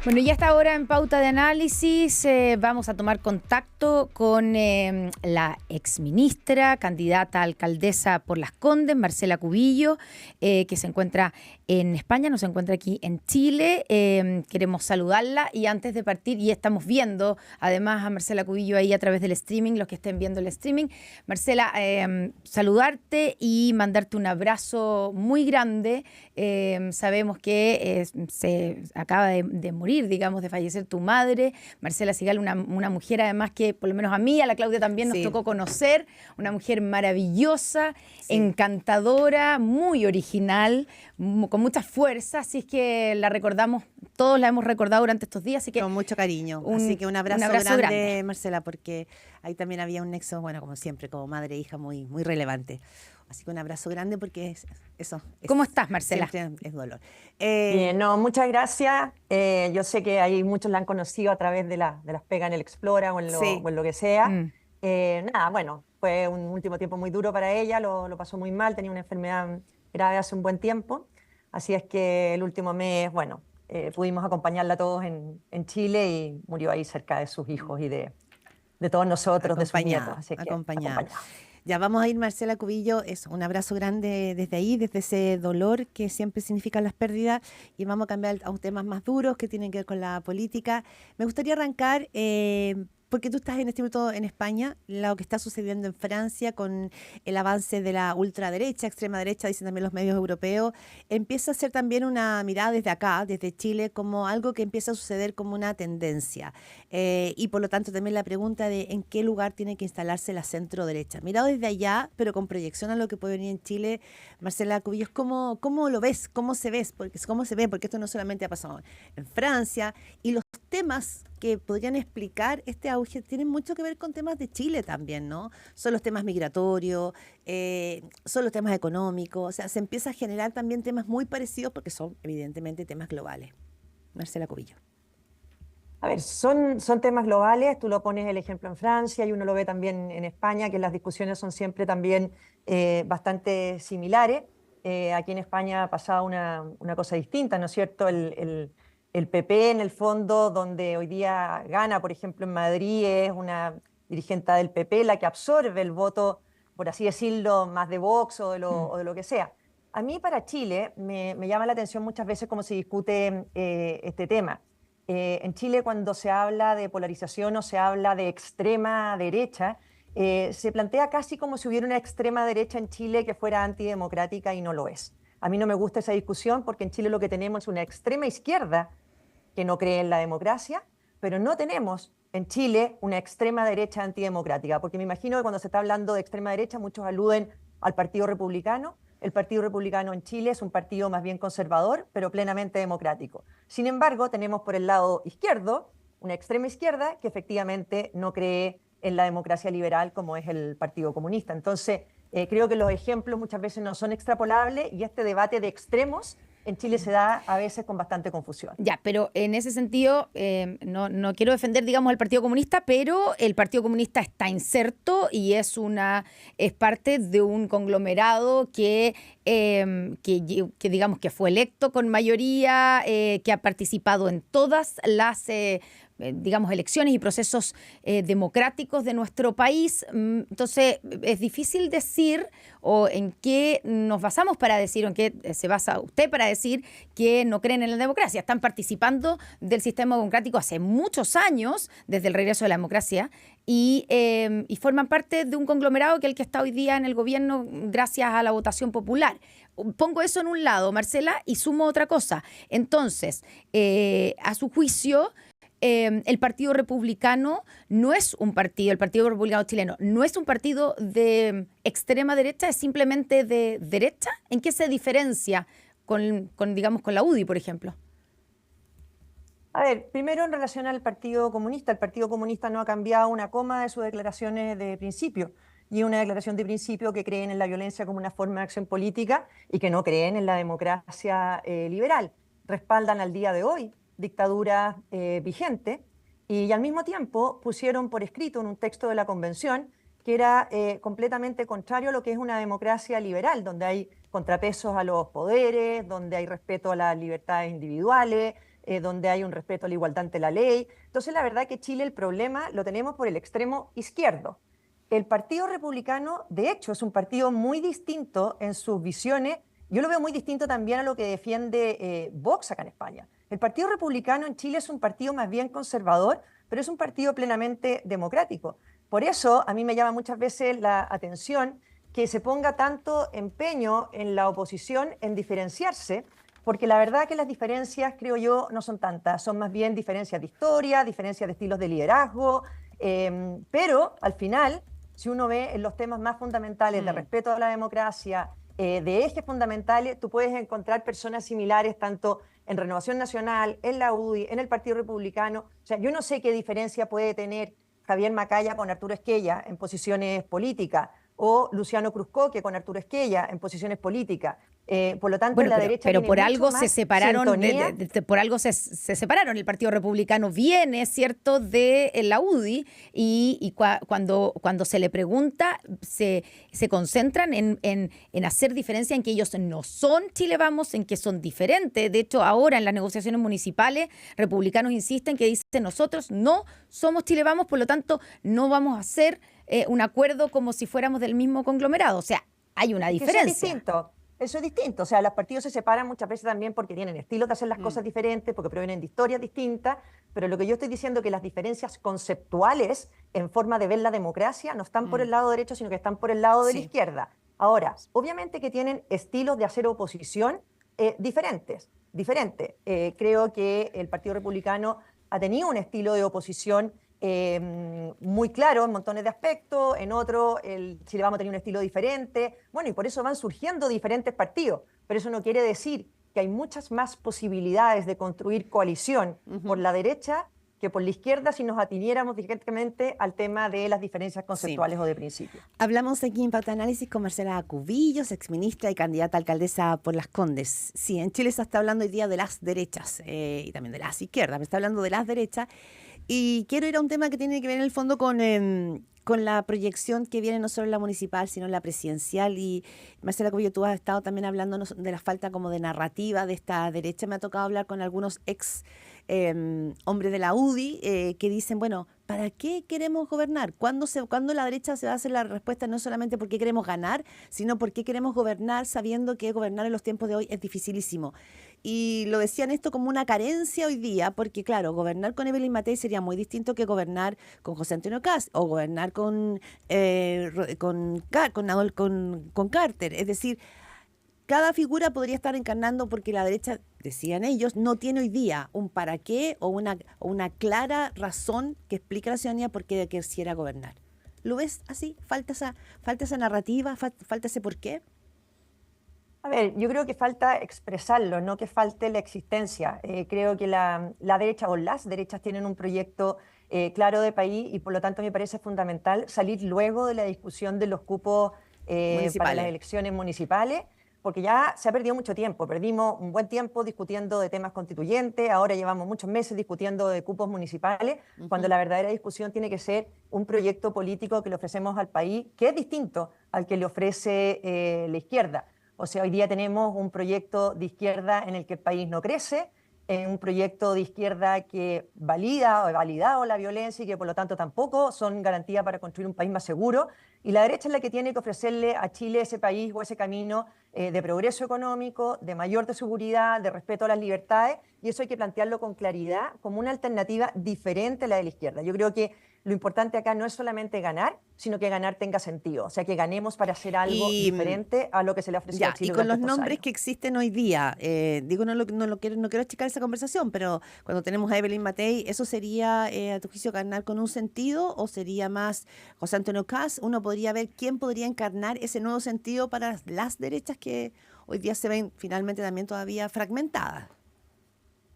Bueno, y hasta ahora en Pauta de Análisis vamos a tomar contacto con la exministra, candidata a alcaldesa por Las Condes, Marcela Cubillo, que se encuentra en España, no se encuentra aquí en Chile. Queremos saludarla y antes de partir, y estamos viendo además a Marcela Cubillo ahí a través del streaming, los que estén viendo el streaming. Marcela, saludarte y mandarte un abrazo muy grande. Sabemos que se acaba de morir, digamos, de fallecer tu madre, Marcela Sigal, una mujer además que por lo menos a mí, a la Claudia también nos tocó conocer, una mujer maravillosa, encantadora, muy original, con mucha fuerza, así es que la recordamos, todos la hemos recordado durante estos días, así que con mucho cariño, así que un abrazo grande, Marcela, porque ahí también había un nexo, bueno, como siempre, como madre e hija muy, muy relevante. Así que un abrazo grande porque eso. ¿Cómo estás, Marcela? Siempre es dolor. Bien, no, muchas gracias. Yo sé que hay muchos la han conocido a través de las pegas en el Explora o en lo que sea. Nada, bueno, fue un último tiempo muy duro para ella, lo pasó muy mal, tenía una enfermedad grave hace un buen tiempo. Así es que el último mes, bueno, pudimos acompañarla todos en Chile y murió ahí cerca de sus hijos y de todos nosotros, de sus nietos. Así que acompañada. Ya vamos a ir, Marcela Cubillo, un abrazo grande desde ahí, desde ese dolor que siempre significan las pérdidas, y vamos a cambiar a un temas más duros que tienen que ver con la política. Me gustaría arrancar, porque tú estás en este momento en España, lo que está sucediendo en Francia con el avance de la ultraderecha, extrema derecha, dicen también los medios europeos, empieza a ser también una mirada desde acá, desde Chile, como algo que empieza a suceder como una tendencia. Y por lo tanto también la pregunta de en qué lugar tiene que instalarse la centro derecha. Mirado desde allá, pero con proyección a lo que puede venir en Chile, Marcela Cubillos, ¿cómo lo ves? ¿Cómo se ve? Porque esto no solamente ha pasado en Francia, y los temas que podrían explicar este auge tienen mucho que ver con temas de Chile también, ¿no? Son los temas migratorios, son los temas económicos, o sea, se empieza a generar también temas muy parecidos porque son evidentemente temas globales. Marcela Cubillo. A ver, son temas globales, tú lo pones el ejemplo en Francia y uno lo ve también en España, que las discusiones son siempre también bastante similares. Aquí en España ha pasado una cosa distinta, ¿no es cierto? El PP en el fondo, donde hoy día gana, por ejemplo, en Madrid, es una dirigente del PP la que absorbe el voto, por así decirlo, más de Vox o de lo que sea. A mí para Chile me llama la atención muchas veces cómo se discute este tema. En Chile, cuando se habla de polarización o se habla de extrema derecha, se plantea casi como si hubiera una extrema derecha en Chile que fuera antidemocrática, y no lo es. A mí no me gusta esa discusión porque en Chile lo que tenemos es una extrema izquierda que no cree en la democracia, pero no tenemos en Chile una extrema derecha antidemocrática, porque me imagino que cuando se está hablando de extrema derecha muchos aluden al Partido Republicano. El Partido Republicano en Chile es un partido más bien conservador, pero plenamente democrático. Sin embargo, tenemos por el lado izquierdo una extrema izquierda que efectivamente no cree en la democracia liberal como es el Partido Comunista. Entonces, creo que los ejemplos muchas veces no son extrapolables y este debate de extremos en Chile se da a veces con bastante confusión. Ya, pero en ese sentido, no quiero defender, digamos, al Partido Comunista, pero el Partido Comunista está inserto y es parte de un conglomerado que digamos que fue electo con mayoría, que ha participado en todas las digamos, elecciones y procesos democráticos de nuestro país. Entonces, es difícil decir o en qué nos basamos para decir, o en qué se basa usted para decir que no creen en la democracia. Están participando del sistema democrático hace muchos años, desde el regreso de la democracia, y forman parte de un conglomerado que es el que está hoy día en el gobierno gracias a la votación popular. Pongo eso en un lado, Marcela, y sumo otra cosa. Entonces, a su juicio, el Partido Republicano no es un partido, el Partido Republicano chileno no es un partido de extrema derecha, es simplemente de derecha. ¿En qué se diferencia digamos, con la UDI, por ejemplo? A ver, primero en relación al Partido Comunista. El Partido Comunista no ha cambiado una coma de sus declaraciones de principio. Y una declaración de principio que creen en la violencia como una forma de acción política y que no creen en la democracia liberal. Respaldan al día de hoy dictadura vigente y al mismo tiempo pusieron por escrito en un texto de la convención que era completamente contrario a lo que es una democracia liberal, donde hay contrapesos a los poderes, donde hay respeto a las libertades individuales, donde hay un respeto a la igualdad ante la ley. Entonces, la verdad que Chile el problema lo tenemos por el extremo izquierdo. El Partido Republicano, de hecho, es un partido muy distinto en sus visiones. Yo lo veo muy distinto también a lo que defiende Vox acá en España. El Partido Republicano en Chile es un partido más bien conservador, pero es un partido plenamente democrático. Por eso a mí me llama muchas veces la atención que se ponga tanto empeño en la oposición en diferenciarse, porque la verdad que las diferencias, creo yo, no son tantas, son más bien diferencias de historia, diferencias de estilos de liderazgo, pero al final, si uno ve en los temas más fundamentales de respeto a la democracia, de ejes fundamentales, tú puedes encontrar personas similares tanto en Renovación Nacional, en la UDI, en el Partido Republicano. O sea, yo no sé qué diferencia puede tener Javier Macaya con Arturo Esquella en posiciones políticas, o Luciano Cruzcoque con Arturo Esquella en posiciones políticas. Por lo tanto, Bueno, la derecha pero tiene por mucho algo más se separaron, sintonía. por algo se separaron. El Partido Republicano viene, ¿cierto?, de la UDI y cuando se le pregunta, se concentran en hacer diferencia, en que ellos no son Chile Vamos, en que son diferentes. De hecho, ahora en las negociaciones municipales, republicanos insisten que dicen nosotros no somos Chile Vamos, por lo tanto no vamos a hacer un acuerdo como si fuéramos del mismo conglomerado. O sea, hay una diferencia. Eso es distinto. Eso es distinto. O sea, los partidos se separan muchas veces también porque tienen estilos de hacer las cosas diferentes, porque provienen de historias distintas, pero lo que yo estoy diciendo es que las diferencias conceptuales en forma de ver la democracia no están por el lado derecho, sino que están por el lado de la izquierda. Ahora, obviamente que tienen estilos de hacer oposición diferentes. Creo que el Partido Republicano ha tenido un estilo de oposición muy claro en montones de aspectos, en otro el Chile Vamos a tener un estilo diferente, bueno, y por eso van surgiendo diferentes partidos, pero eso no quiere decir que hay muchas más posibilidades de construir coalición por la derecha que por la izquierda si nos atiniéramos directamente al tema de las diferencias conceptuales o de principio. Hablamos aquí en Pauta Análisis con Marcela Cubillos, exministra y candidata a alcaldesa por Las Condes. Sí, en Chile se está hablando hoy día de las derechas y también de las izquierdas, pero está hablando de las derechas. Y quiero ir a un tema que tiene que ver en el fondo con la proyección que viene no solo en la municipal, sino en la presidencial. Y Marcela Cubillo, tú has estado también hablando de la falta como de narrativa de esta derecha. Me ha tocado hablar con algunos ex hombres de la UDI que dicen, bueno, ¿para qué queremos gobernar? ¿Cuándo la derecha se va a hacer la respuesta no solamente porque queremos ganar, sino porque queremos gobernar sabiendo que gobernar en los tiempos de hoy es dificilísimo? Y lo decían esto como una carencia hoy día, porque claro, gobernar con Evelyn Matei sería muy distinto que gobernar con José Antonio Kast o gobernar con Carter. Es decir, cada figura podría estar encarnando, porque la derecha, decían ellos, no tiene hoy día un para qué o una clara razón que explique a la ciudadanía por qué quisiera gobernar. ¿Lo ves así? ¿Falta esa narrativa? ¿Falta ese por qué? A ver, yo creo que falta expresarlo, no que falte la existencia. Creo que la derecha o las derechas tienen un proyecto claro de país y por lo tanto me parece fundamental salir luego de la discusión de los cupos para las elecciones municipales, porque ya se ha perdido mucho tiempo. Perdimos un buen tiempo discutiendo de temas constituyentes, ahora llevamos muchos meses discutiendo de cupos municipales, cuando la verdadera discusión tiene que ser un proyecto político que le ofrecemos al país, que es distinto al que le ofrece la izquierda. O sea, hoy día tenemos un proyecto de izquierda en el que el país no crece, un proyecto de izquierda que valida o ha validado la violencia y que por lo tanto tampoco son garantía para construir un país más seguro. Y la derecha es la que tiene que ofrecerle a Chile ese país o ese camino de progreso económico, de mayor seguridad, de respeto a las libertades, y eso hay que plantearlo con claridad como una alternativa diferente a la de la izquierda. Yo creo que lo importante acá no es solamente ganar, sino que ganar tenga sentido. O sea, que ganemos para hacer algo diferente a lo que se le ha ofrecido a Chile. Y con los nombres que existen hoy día, no quiero achicar esa conversación, pero cuando tenemos a Evelyn Matei, ¿eso sería, a tu juicio, ganar con un sentido o sería más José Antonio Kast? Uno podría ver quién podría encarnar ese nuevo sentido para las derechas que hoy día se ven finalmente también todavía fragmentadas.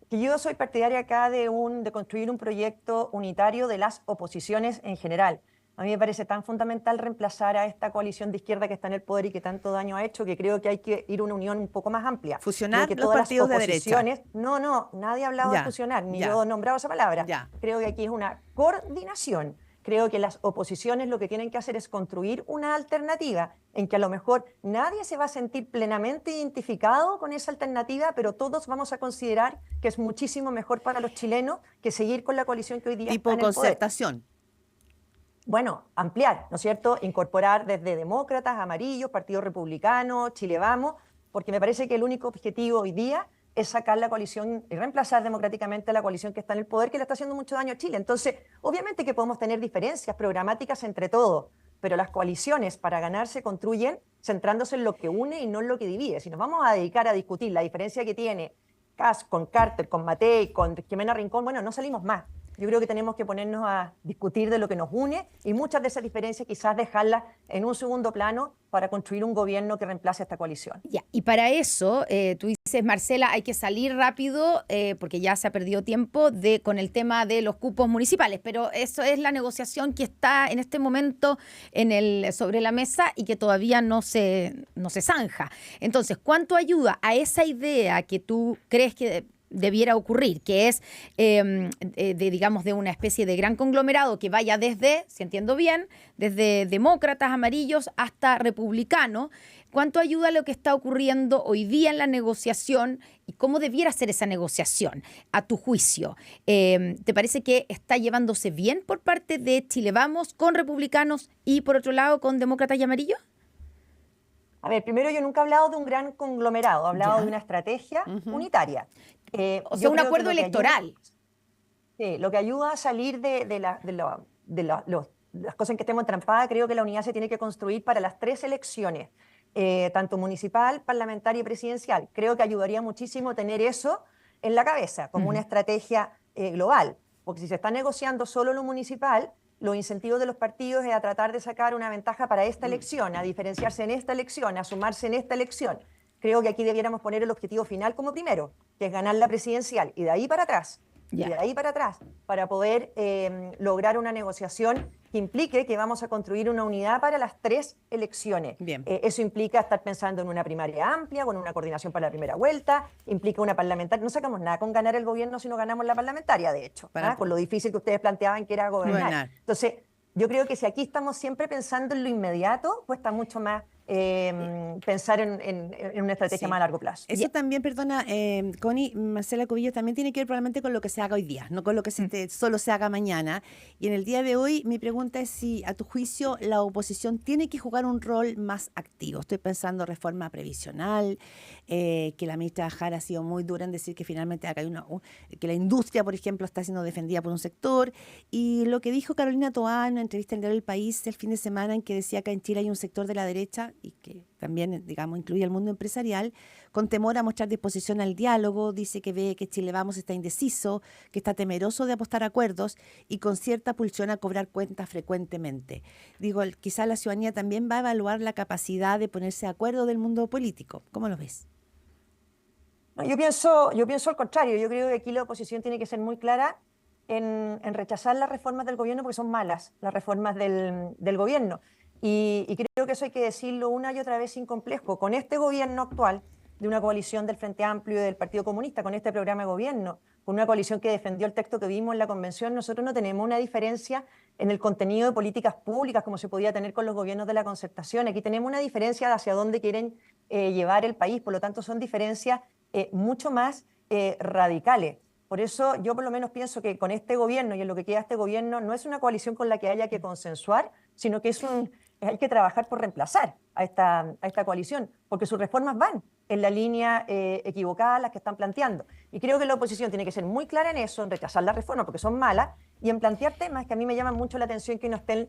Que yo soy partidaria acá de construir un proyecto unitario de las oposiciones en general. A mí me parece tan fundamental reemplazar a esta coalición de izquierda que está en el poder y que tanto daño ha hecho, que creo que hay que ir a una unión un poco más amplia. Fusionar que los partidos de derecha. No, nadie ha hablado de fusionar, ni yo he nombrado esa palabra. Creo que aquí es una coordinación. Creo que las oposiciones lo que tienen que hacer es construir una alternativa en que a lo mejor nadie se va a sentir plenamente identificado con esa alternativa, pero todos vamos a considerar que es muchísimo mejor para los chilenos que seguir con la coalición que hoy día Tipo está en el poder. concertación. Bueno, ampliar, ¿no es cierto? Incorporar desde demócratas, amarillos, Partido Republicano, Chile Vamos, porque me parece que el único objetivo hoy día es sacar la coalición y reemplazar democráticamente a la coalición que está en el poder, que le está haciendo mucho daño a Chile. Entonces, obviamente que podemos tener diferencias programáticas entre todos, pero las coaliciones para ganar se construyen centrándose en lo que une y no en lo que divide. Si nos vamos a dedicar a discutir la diferencia que tiene Kast con Carter, con Matei, con Jimena Rincón, bueno, no salimos más. Yo creo que tenemos que ponernos a discutir de lo que nos une y muchas de esas diferencias quizás dejarlas en un segundo plano para construir un gobierno que reemplace a esta coalición. Ya, y para eso, tú dices, Marcela, hay que salir rápido, porque ya se ha perdido tiempo con el tema de los cupos municipales, pero eso es la negociación que está en este momento sobre la mesa y que todavía no se zanja. Entonces, ¿cuánto ayuda a esa idea que tú crees que debiera ocurrir, que es, digamos, de una especie de gran conglomerado que vaya desde, si entiendo bien, desde demócratas, amarillos hasta republicanos? ¿Cuánto ayuda a lo que está ocurriendo hoy día en la negociación y cómo debiera ser esa negociación, a tu juicio? ¿Te parece que está llevándose bien por parte de Chile Vamos con republicanos y, por otro lado, con demócratas y amarillos? A ver, primero, yo nunca he hablado de un gran conglomerado, he hablado de una estrategia unitaria. O sea, un acuerdo electoral. Sí, lo que ayuda a salir de las cosas en que estemos entrampadas, creo que la unidad se tiene que construir para las 3 elecciones, tanto municipal, parlamentaria y presidencial. Creo que ayudaría muchísimo tener eso en la cabeza, como una estrategia global, porque si se está negociando solo lo municipal, los incentivos de los partidos es a tratar de sacar una ventaja para esta elección, a diferenciarse en esta elección, a sumarse en esta elección. Creo que aquí debiéramos poner el objetivo final como primero, que es ganar la presidencial, y de ahí para atrás, para poder lograr una negociación que implique que vamos a construir una unidad para las 3 elecciones. Eso implica estar pensando en una primaria amplia, con una coordinación para la primera vuelta, implica una parlamentaria. No sacamos nada con ganar el gobierno si no ganamos la parlamentaria, de hecho, con lo difícil que ustedes planteaban que era gobernar. Entonces, yo creo que si aquí estamos siempre pensando en lo inmediato, cuesta mucho más pensar en una estrategia más a largo plazo. Eso también, perdona, Connie, Marcela Cubillos, también tiene que ver probablemente con lo que se haga hoy día, no con lo que solo se haga mañana. Y en el día de hoy, mi pregunta es si, a tu juicio, la oposición tiene que jugar un rol más activo. Estoy pensando reforma previsional, que la ministra Jara ha sido muy dura en decir que finalmente acá hay que la industria, por ejemplo, está siendo defendida por un sector. Y lo que dijo Carolina Toá en una entrevista en El País el fin de semana, en que decía que en Chile hay un sector de la derecha y que también, digamos, incluye al mundo empresarial, con temor a mostrar disposición al diálogo. Dice que ve que Chile Vamos está indeciso, que está temeroso de apostar a acuerdos y con cierta pulsión a cobrar cuentas frecuentemente. Digo, quizá la ciudadanía también va a evaluar la capacidad de ponerse de acuerdo del mundo político. ¿Cómo lo ves? No, yo pienso al contrario. Yo creo que aquí la oposición tiene que ser muy clara en rechazar las reformas del gobierno, porque son malas las reformas del gobierno. Y creo que eso hay que decirlo una y otra vez sin complejo. Con este gobierno actual, de una coalición del Frente Amplio y del Partido Comunista, con este programa de gobierno, con una coalición que defendió el texto que vimos en la convención, nosotros no tenemos una diferencia en el contenido de políticas públicas como se podía tener con los gobiernos de la concertación. Aquí tenemos una diferencia de hacia dónde quieren llevar el país. Por lo tanto, son diferencias mucho más radicales. Por eso yo por lo menos pienso que con este gobierno y en lo que queda este gobierno no es una coalición con la que haya que consensuar, sino que hay que trabajar por reemplazar a esta coalición, porque sus reformas van en la línea equivocada a las que están planteando. Y creo que la oposición tiene que ser muy clara en eso, en rechazar las reformas porque son malas, y en plantear temas que a mí me llaman mucho la atención que no estén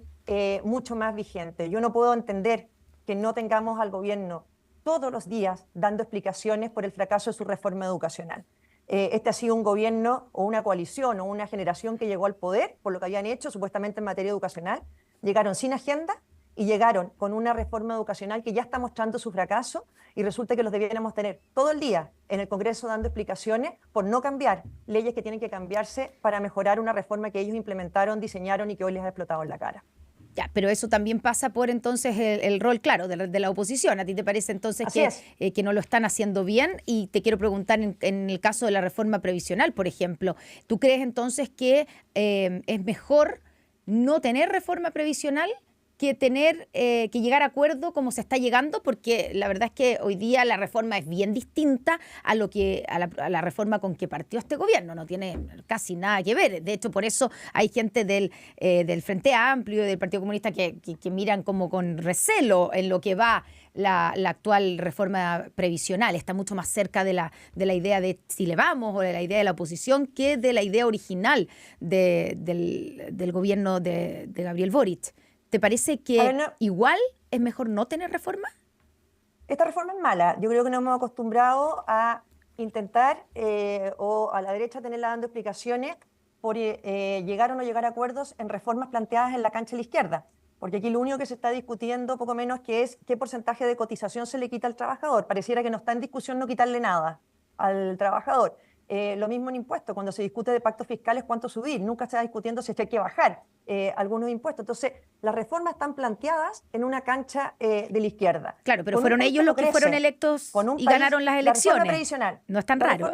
mucho más vigentes. Yo no puedo entender que no tengamos al gobierno todos los días dando explicaciones por el fracaso de su reforma educacional. Este ha sido un gobierno o una coalición o una generación que llegó al poder por lo que habían hecho supuestamente en materia educacional, llegaron sin agenda y llegaron con una reforma educacional que ya está mostrando su fracaso, y resulta que los debiéramos tener todo el día en el Congreso dando explicaciones por no cambiar leyes que tienen que cambiarse para mejorar una reforma que ellos implementaron, diseñaron y que hoy les ha explotado en la cara. Ya, pero eso también pasa por entonces el rol, claro, de la oposición. ¿A ti te parece entonces que no lo están haciendo bien? Y te quiero preguntar en el caso de la reforma previsional, por ejemplo, ¿tú crees entonces que es mejor no tener reforma previsional que tener que llegar a acuerdo como se está llegando, porque la verdad es que hoy día la reforma es bien distinta a la reforma con que partió este gobierno, no tiene casi nada que ver. De hecho, por eso hay gente del Frente Amplio y del Partido Comunista que miran como con recelo en lo que va la actual reforma previsional. Está mucho más cerca de la idea de Chile Vamos o de la idea de la oposición que de la idea original del gobierno de Gabriel Boric. ¿Te parece que igual es mejor no tener reforma? Esta reforma es mala. Yo creo que nos hemos acostumbrado a intentar o a la derecha tenerla dando explicaciones por llegar o no llegar a acuerdos en reformas planteadas en la cancha de la izquierda. Porque aquí lo único que se está discutiendo poco menos que es qué porcentaje de cotización se le quita al trabajador. Pareciera que no está en discusión no quitarle nada al trabajador. Lo mismo en impuestos, cuando se discute de pactos fiscales, cuánto subir. Nunca se está discutiendo si hay que bajar algunos impuestos. Entonces, las reformas están planteadas en una cancha de la izquierda. Claro, pero fueron ellos los que fueron electos y ganaron las elecciones. La reforma previsional. No es tan raro.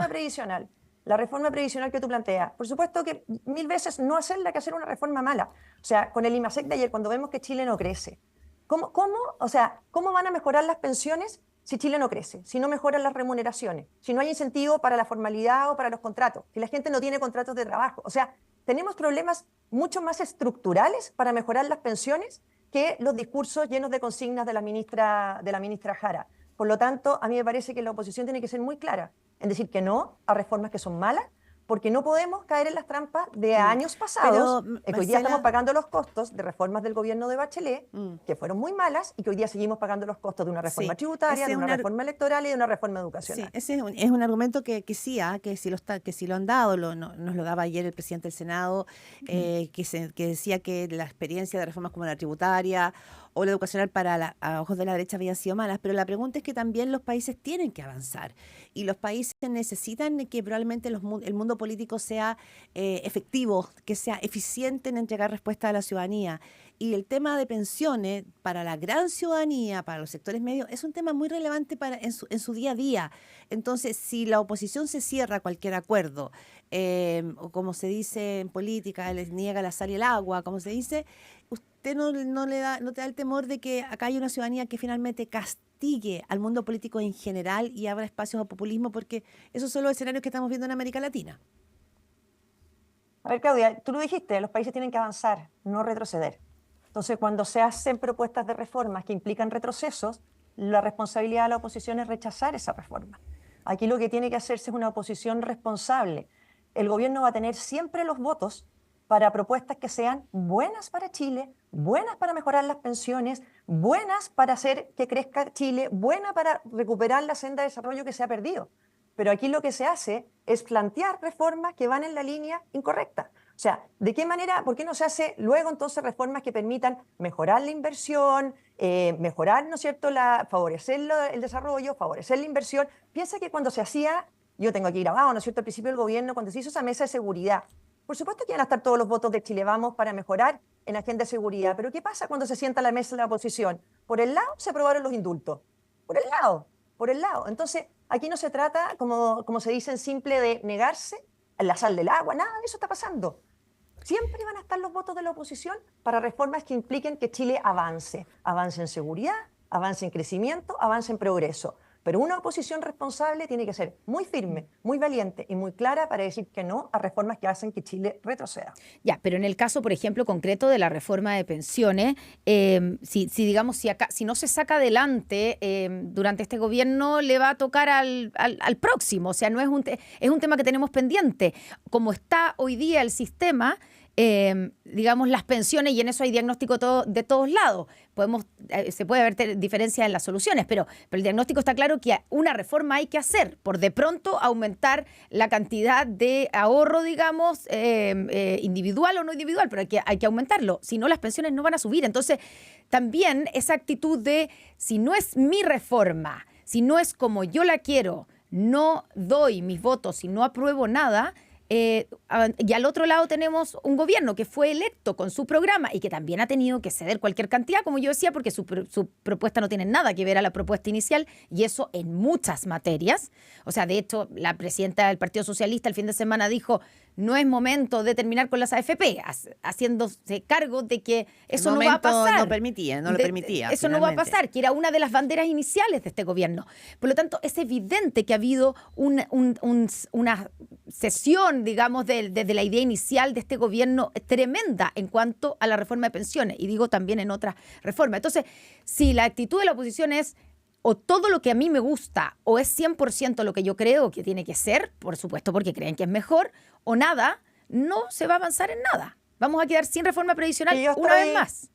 La reforma previsional que tú planteas, por supuesto que 1000 veces no hacerla que hacer una reforma mala. O sea, con el IMASEC de ayer, cuando vemos que Chile no crece, ¿cómo van a mejorar las pensiones si Chile no crece, si no mejoran las remuneraciones, si no hay incentivo para la formalidad o para los contratos, si la gente no tiene contratos de trabajo? O sea, tenemos problemas mucho más estructurales para mejorar las pensiones que los discursos llenos de consignas de la ministra Jara. Por lo tanto, a mí me parece que la oposición tiene que ser muy clara en decir que no a reformas que son malas, porque no podemos caer en las trampas de años pasados, que hoy día estamos pagando los costos de reformas del gobierno de Bachelet, que fueron muy malas, y que hoy día seguimos pagando los costos de una reforma tributaria, de una reforma electoral y de una reforma educacional. Sí, ese es un argumento que sí lo han dado, nos lo daba ayer el presidente del Senado, que decía que la experiencia de reformas como la tributaria o la educacional a ojos de la derecha habían sido malas, pero la pregunta es que también los países tienen que avanzar y los países necesitan que probablemente el mundo político sea efectivo, que sea eficiente en entregar respuesta a la ciudadanía. Y el tema de pensiones para la gran ciudadanía, para los sectores medios, es un tema muy relevante en su día a día. Entonces, si la oposición se cierra a cualquier acuerdo, o como se dice en política, les niega la sal y el agua, como se dice, usted no te da el temor de que acá hay una ciudadanía que finalmente castigue al mundo político en general y abra espacios al populismo, porque esos son los escenarios que estamos viendo en América Latina. A ver, Claudia, tú lo dijiste, los países tienen que avanzar, no retroceder. Entonces, cuando se hacen propuestas de reformas que implican retrocesos, la responsabilidad de la oposición es rechazar esa reforma. Aquí lo que tiene que hacerse es una oposición responsable. El gobierno va a tener siempre los votos para propuestas que sean buenas para Chile, buenas para mejorar las pensiones, buenas para hacer que crezca Chile, buenas para recuperar la senda de desarrollo que se ha perdido. Pero aquí lo que se hace es plantear reformas que van en la línea incorrecta. O sea, ¿de qué manera, por qué no se hace luego entonces reformas que permitan mejorar la inversión, mejorar, ¿no es cierto?, favorecer el desarrollo, favorecer la inversión? Piensa que cuando se hacía, yo tengo aquí grabado, ¿no es cierto?, al principio del gobierno, cuando se hizo esa mesa de seguridad, por supuesto que iban a estar todos los votos de Chile Vamos para mejorar en la agenda de seguridad, pero ¿qué pasa cuando se sienta a la mesa de la oposición? Por el lado se aprobaron los indultos, por el lado. Entonces, aquí no se trata, como se dice en simple, de negarse la sal del agua, nada de eso está pasando. Siempre van a estar los votos de la oposición para reformas que impliquen que Chile avance en seguridad, avance en crecimiento, avance en progreso. Pero una oposición responsable tiene que ser muy firme, muy valiente y muy clara para decir que no a reformas que hacen que Chile retroceda. Ya, pero en el caso, por ejemplo, concreto de la reforma de pensiones, si no se saca adelante durante este gobierno, le va a tocar al próximo. O sea, no es un tema que tenemos pendiente. Como está hoy día el sistema, las pensiones, y en eso hay diagnóstico de todos lados. Se puede haber diferencias en las soluciones, pero el diagnóstico está claro que una reforma hay que hacer. Por de pronto aumentar la cantidad de ahorro, individual o no individual, pero hay que aumentarlo. Si no, las pensiones no van a subir. Entonces, también esa actitud de si no es mi reforma, si no es como yo la quiero, no doy mis votos y no apruebo nada. Y al otro lado tenemos un gobierno que fue electo con su programa y que también ha tenido que ceder cualquier cantidad, como yo decía, porque su propuesta no tiene nada que ver a la propuesta inicial, y eso en muchas materias. O sea, de hecho, la presidenta del Partido Socialista el fin de semana dijo: no es momento de terminar con las AFP, haciéndose cargo de que eso no va a pasar. No lo permitía. Eso no va a pasar, que era una de las banderas iniciales de este gobierno. Por lo tanto, es evidente que ha habido una cesión, digamos, desde la idea inicial de este gobierno tremenda en cuanto a la reforma de pensiones, y digo también en otras reformas. Entonces, si la actitud de la oposición es o todo lo que a mí me gusta, o es 100% lo que yo creo que tiene que ser, por supuesto porque creen que es mejor, o nada, no se va a avanzar en nada. Vamos a quedar sin reforma previsional una vez más.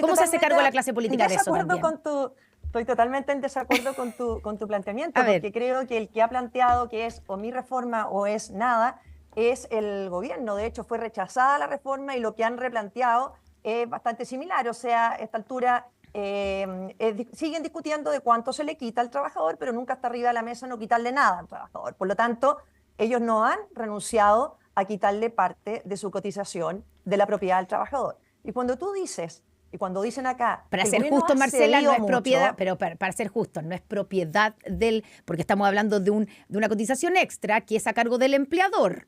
¿Cómo se hace cargo la clase política de eso también? Estoy totalmente en desacuerdo con tu planteamiento, porque creo que el que ha planteado que es o mi reforma o es nada, es el gobierno. De hecho, fue rechazada la reforma y lo que han replanteado es bastante similar. O sea, a esta altura siguen discutiendo de cuánto se le quita al trabajador, pero nunca está arriba de la mesa no quitarle nada al trabajador. Por lo tanto, ellos no han renunciado a quitarle parte de su cotización de la propiedad del trabajador. Y cuando tú dices, y cuando dicen acá... Para ser justo, Marcela, no es propiedad, pero para ser justo, no es propiedad porque estamos hablando de una cotización extra que es a cargo del empleador.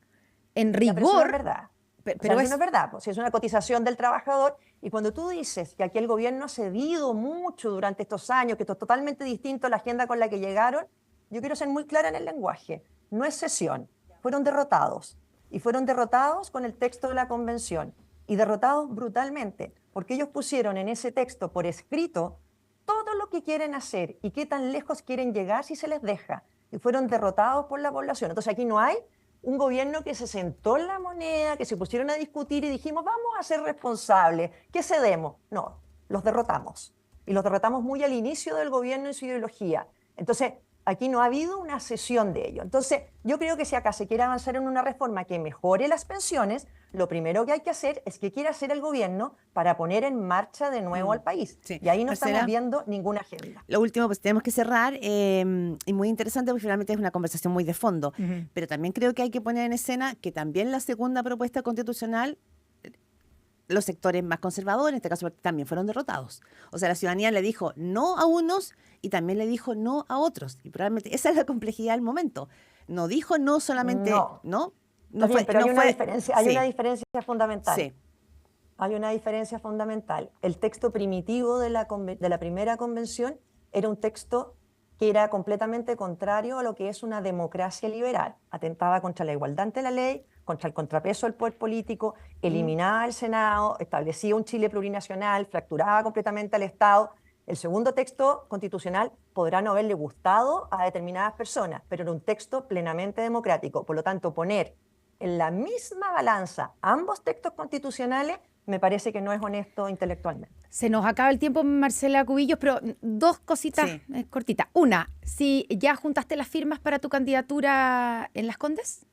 En rigor... Pero eso no es verdad. Pero eso no es verdad, pues, si es una cotización del trabajador, y cuando tú dices que aquí el gobierno ha cedido mucho durante estos años, que esto es totalmente distinto a la agenda con la que llegaron, yo quiero ser muy clara en el lenguaje. No es cesión, fueron derrotados. Y fueron derrotados con el texto de la convención. Y derrotados brutalmente, porque ellos pusieron en ese texto por escrito todo lo que quieren hacer y qué tan lejos quieren llegar si se les deja. Y fueron derrotados por la población. Entonces aquí no hay un gobierno que se sentó en la moneda, que se pusieron a discutir y dijimos, vamos a ser responsables, ¿qué cedemos? No, los derrotamos. Y los derrotamos muy al inicio del gobierno y su ideología. Entonces, aquí no ha habido una cesión de ello. Entonces, yo creo que si acá se quiere avanzar en una reforma que mejore las pensiones, lo primero que hay que hacer es qué quiere hacer el gobierno para poner en marcha de nuevo al país. Sí. Y ahí no estamos viendo ninguna agenda. Lo último, pues tenemos que cerrar, y muy interesante porque finalmente es una conversación muy de fondo, pero también creo que hay que poner en escena que también la segunda propuesta constitucional, los sectores más conservadores, en este caso también fueron derrotados. O sea, la ciudadanía le dijo no a unos y también le dijo no a otros. Y probablemente esa es la complejidad del momento. No dijo no solamente, ¿no? Pero hay una diferencia fundamental. Sí. Hay una diferencia fundamental. El texto primitivo de la primera convención era un texto que era completamente contrario a lo que es una democracia liberal. Atentaba contra la igualdad ante la ley, contra el contrapeso del poder político, eliminaba el Senado, establecía un Chile plurinacional, fracturaba completamente al Estado. El segundo texto constitucional podrá no haberle gustado a determinadas personas, pero era un texto plenamente democrático. Por lo tanto, poner en la misma balanza ambos textos constitucionales me parece que no es honesto intelectualmente. Se nos acaba el tiempo, Marcela Cubillos, pero dos cositas cortitas. Una, si ya juntaste las firmas para tu candidatura en Las Condes.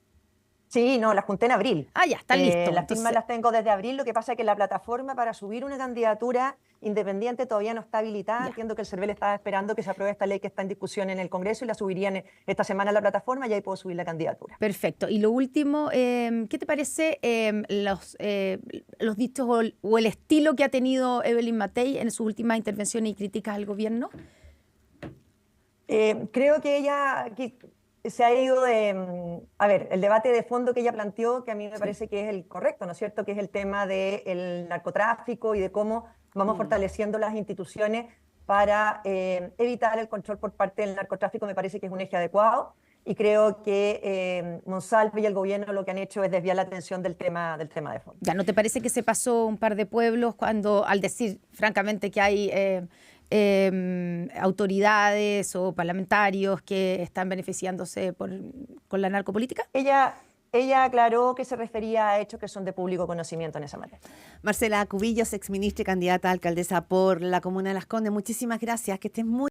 Sí, no, las junté en abril. Ah, ya, están listos. Las firmas las tengo desde abril, lo que pasa es que la plataforma para subir una candidatura independiente todavía no está habilitada. Ya. Entiendo que el CERVEL estaba esperando que se apruebe esta ley que está en discusión en el Congreso y la subirían esta semana a la plataforma y ahí puedo subir la candidatura. Perfecto. Y lo último, ¿qué te parece los dichos o el estilo que ha tenido Evelyn Matei en sus últimas intervenciones y críticas al gobierno? Creo que ella... se ha ido el debate de fondo que ella planteó, que a mí me parece que es el correcto, ¿no es cierto?, que es el tema del narcotráfico y de cómo vamos fortaleciendo las instituciones para evitar el control por parte del narcotráfico. Me parece que es un eje adecuado y creo que Monsalve y el gobierno lo que han hecho es desviar la atención del tema de fondo. ¿Ya no te parece que se pasó un par de pueblos al decir francamente que hay... autoridades o parlamentarios que están beneficiándose con la narcopolítica? Ella aclaró que se refería a hechos que son de público conocimiento en esa materia. Marcela Cubillos, exministra y candidata a alcaldesa por la comuna de Las Condes, muchísimas gracias, que estés muy